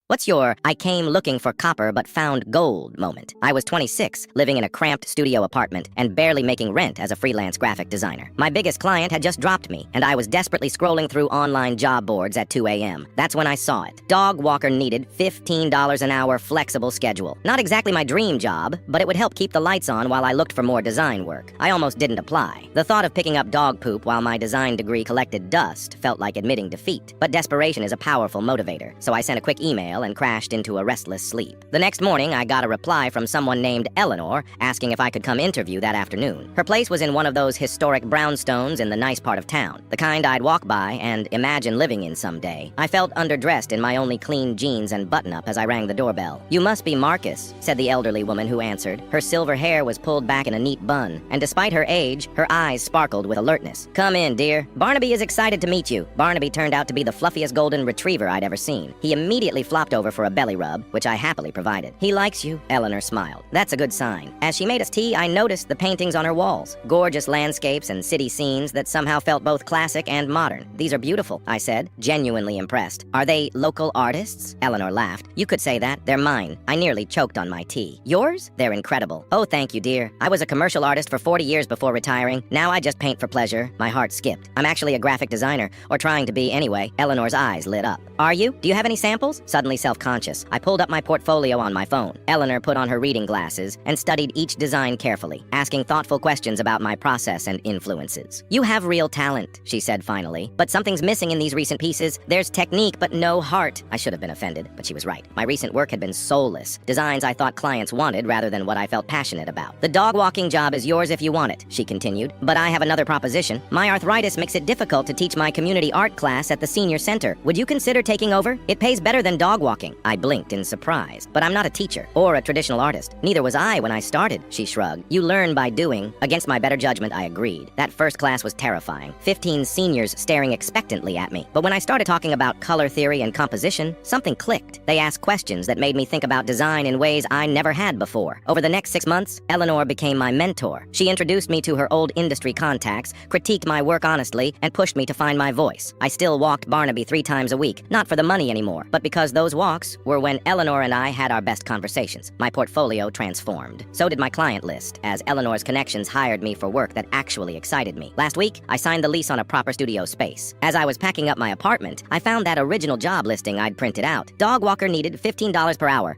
What's your I came looking for copper but found gold moment? I was 26, living in a cramped studio apartment and barely making rent as a freelance graphic designer. My biggest client had just dropped me, and I was desperately scrolling through online job boards at 2 a.m. That's when I saw it. Dog walker needed $15 an hour flexible schedule. Not exactly my dream job, but it would help keep the lights on while I looked for more design work. I almost didn't apply. The thought of picking up dog poop while my design degree collected dust felt like admitting defeat. But desperation is a powerful motivator, so I sent a quick email and crashed into a restless sleep. The next morning, I got a reply from someone named Eleanor asking if I could come interview that afternoon. Her place was in one of those historic brownstones in the nice part of town, the kind I'd walk by and imagine living in someday. I felt underdressed in my only clean jeans and button-up as I rang the doorbell. "You must be Marcus," said the elderly woman who answered. Her silver hair was pulled back in a neat bun, and despite her age, her eyes sparkled with alertness. "Come in, dear. Barnaby is excited to meet you." Barnaby turned out to be the fluffiest golden retriever I'd ever seen. He immediately flopped over for a belly rub, which I happily provided. "He likes you," Eleanor smiled. "That's a good sign." As she made us tea, I noticed the paintings on her walls. Gorgeous landscapes and city scenes that somehow felt both classic and modern. "These are beautiful," I said, genuinely impressed. "Are they local artists?" Eleanor laughed. "You could say that. They're mine." I nearly choked on my tea. "Yours? They're incredible." "Oh, thank you, dear. I was a commercial artist for 40 years before retiring. Now I just paint for pleasure." My heart skipped. "I'm actually a graphic designer, or trying to be anyway." Eleanor's eyes lit up. "Are you? Do you have any samples?" Suddenly self-conscious, I pulled up my portfolio on my phone. Eleanor put on her reading glasses and studied each design carefully, asking thoughtful questions about my process and influences. "You have real talent," she said finally, "but something's missing in these recent pieces. There's technique, but no heart." I should have been offended, but she was right. My recent work had been soulless, designs I thought clients wanted rather than what I felt passionate about. "The dog walking job is yours if you want it," she continued, "but I have another proposition. My arthritis makes it difficult to teach my community art class at the senior center. Would you consider taking over? It pays better than dog walking." I blinked in surprise. "But I'm not a teacher or a traditional artist. Neither was I when I started," she shrugged. "You learn by doing." Against my better judgment, I agreed. That first class was terrifying. 15 seniors staring expectantly at me. But when I started talking about color theory and composition, something clicked. They asked questions that made me think about design in ways I never had before. Over the next 6 months, Eleanor became my mentor. She introduced me to her old industry contacts, critiqued my work honestly, and pushed me to find my voice. I still walked Barnaby 3 times a week, not for the money anymore, but because those walks were when Eleanor and I had our best conversations. My portfolio transformed. So did my client list, as Eleanor's connections hired me for work that actually excited me. Last week, I signed the lease on a proper studio space. As I was packing up my apartment, I found that original job listing I'd printed out. Dog walker needed $15 per hour.